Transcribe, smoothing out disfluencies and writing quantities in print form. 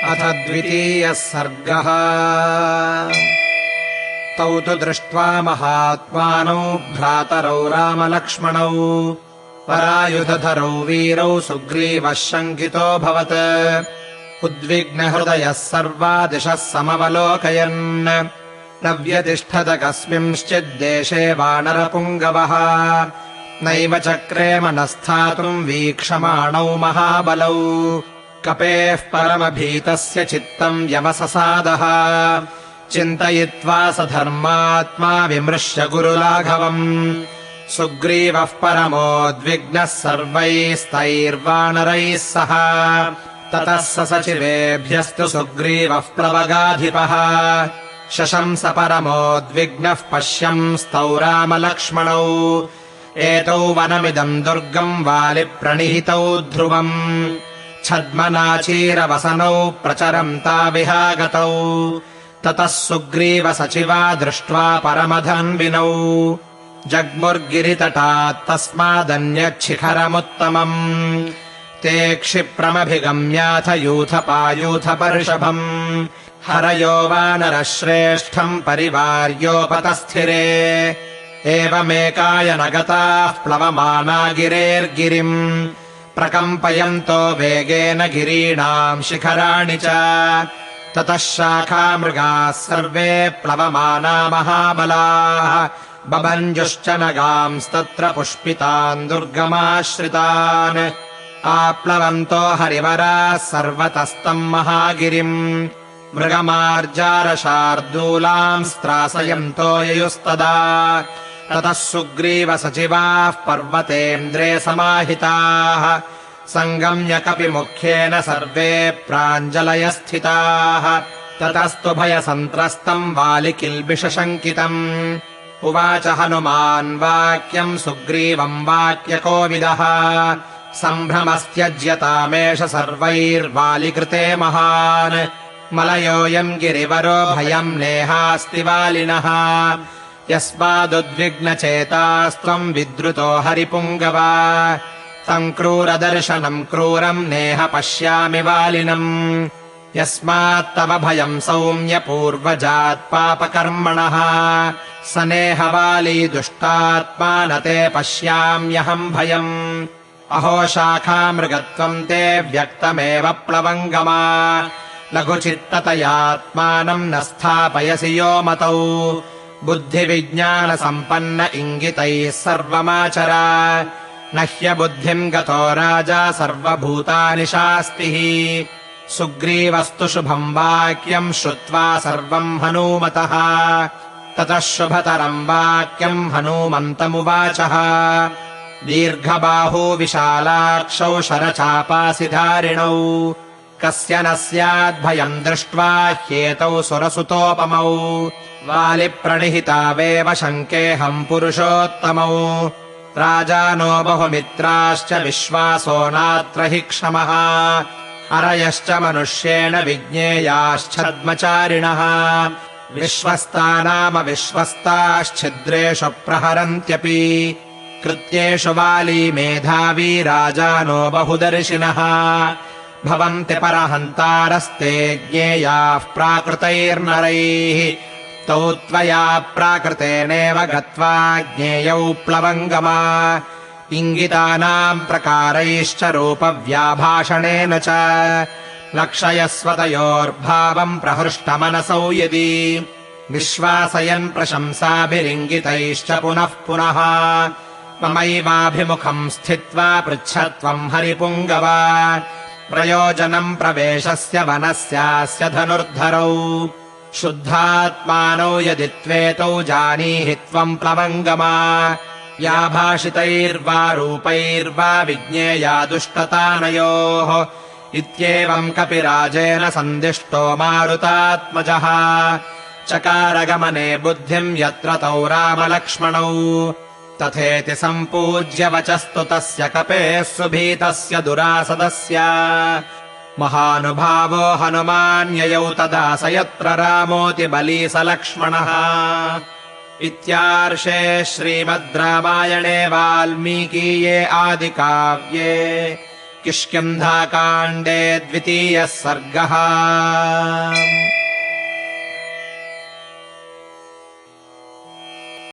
अथ द्वितीयः सर्गः। तौ तु दृष्ट्वा महात्मानौ भ्रातरौ रामलक्ष्मणौ परायुधधरौ वीरौ सुग्रीवः शङ्कितोऽभवत्। उद्विग्नहृदयः सर्वा दिशः समवलोकयन् न व्यतिष्ठत कस्मिंश्चिद्देशे वानरपुङ्गवः। नैव चक्रे मनस्थातुम् वीक्षमाणौ महाबलौ कपेः परमभीतस्य चित्तम् व्यवससादः। चिन्तयित्वा स धर्मात्मा विमृश्य गुरुलाघवम् सुग्रीवः परमोद्विग्नः सर्वैस्तैर्वानरैः सह। ततः स सचिवेभ्यस्तु सुग्रीवः प्लवगाधिपः शशंस परमोद्विग्नः पश्यंस्तौ रामलक्ष्मणौ। एतौ वनमिदम् दुर्गम् वालिप्रणिहितौ ध्रुवम् छद्मनाचीरवसनौ प्रचरन्ताविहागतौ। ततः सुग्रीवसचिवा दृष्ट्वा परमधन्विनौ जग्मुर्गिरितटात् तस्मादन्यच्छिखरमुत्तमम्। ते क्षिप्रमभिगम्याथ यूथपायूथपर्षभम् हरयो वानरश्रेष्ठम् परिवार्योपतस्थिरे। एवमेकाय नगताः प्लवमाना गिरेर्गिरिम् प्रकम्पयन्तो वेगेन गिरीणाम् शिखराणि च। ततः शाखामृगाः सर्वे प्लवमाना महाबलाः बभञ्जुश्च नगांस्तत्र पुष्पितान् दुर्गमाश्रितान्। आप्लवन्तो हरिवराः सर्वतस्तम् महागिरिम् मृगमार्जारशार्दूलांस्त्रासयन्तो ययुस्तदा। ततः सुग्रीवसचिवाः पर्वतेन्द्रे समाहिताः सङ्गम्य कपिमुख्येन सर्वे प्राञ्जलयस्थिताः। ततस्तु भयसन्त्रस्तम् वालिकिल्बिषशङ्कितम् उवाच हनुमान् वाक्यम् सुग्रीवम् वाक्यकोविदः। सम्भ्रमस्त्यज्यतामेष सर्वैर्वालिकृते महान् मलयोऽयम् गिरिवरो भयम् नेहास्ति वालिनः। यस्मादुद्विग्नचेतास्त्वम् विद्रुतो हरिपुङ्गव तम् क्रूरदर्शनम् क्रूरम् नेह पश्यामि वालिनम्। यस्मात्तव भयम् सौम्य पूर्वजात्पापकर्मणः स नेह वाली दुष्टात्मा न ते पश्याम्यहम् भयम्। अहो शाखामृगत्वम् ते व्यक्तमेव प्लवङ्गमा लघुचित्ततयात्मानम् न स्थापयसि यो मतौ। बुद्धिविज्ञानसम्पन्न इङ्गितैः सर्वमाचर न ह्यबुद्धिम् गतो राजा सर्वभूतानि शास्तिः। सुग्रीवस्तु शुभम् वाक्यम् श्रुत्वा सर्वम् हनूमतः। ततः शुभतरम् वाक्यम् हनूमन्तमुवाचः। दीर्घबाहू विशालाक्षौ शरचापासिधारिणौ कस्य न स्याद्भयम् दृष्ट्वा ह्येतौ सुरसुतोपमौ। वालिप्रणिहितावेव शङ्केऽहम् पुरुषोत्तमौ। राजानो बहुमित्राश्च विश्वासो नात्र हि क्षमः। अरयश्च मनुष्येण विज्ञेयाश्छद्मचारिणः विश्वस्ता नाम विश्वस्ताश्छिद्रेषु प्रहरन्त्यपि। कृत्येषु वाली मेधावी राजानो बहुदर्शिनः भवन्ति परहन्तारस्ते ज्ञेयाः प्राकृतैर्नरैः। तौ त्वया प्राकृतेनेव गत्वा ज्ञेयौ प्लवङ्गमा इङ्गितानाम् प्रकारैश्च रूपव्याभाषणेन च। लक्षयस्वतयोर्भावम् प्रहृष्टमनसौ यदि विश्वासयन् प्रशंसाभिरिङ्गितैश्च पुनः पुनः। ममैवाभिमुखम् स्थित्वा पृच्छत्वम् हरिपुङ्गव प्रयोजनम् प्रवेशस्य वनस्यास्य धनुर्धरौ। शुद्धात्मानौ यदि त्वेतौ जानीहि त्वम् प्लवङ्गमा या भाषितैर्वा रूपैर्वा विज्ञेया दुष्टतानयोः। इत्येवम् कपिराजेन सन्दिष्टो मारुतात्मजः चकारगमने बुद्धिम् यत्र तौ रामलक्ष्मणौ। तथेति सम्पूज्य वचस्तु तस्य कपेः सुभीतस्य दुरासदस्य। महानुभावो हनुमान्ययौ तदा स यत्र रामोऽति बली स लक्ष्मणः। इत्यार्षे श्रीमद् रामायणे वाल्मीकीये आदिकाव्ये किष्किन्धाकाण्डे 2. सर्गः।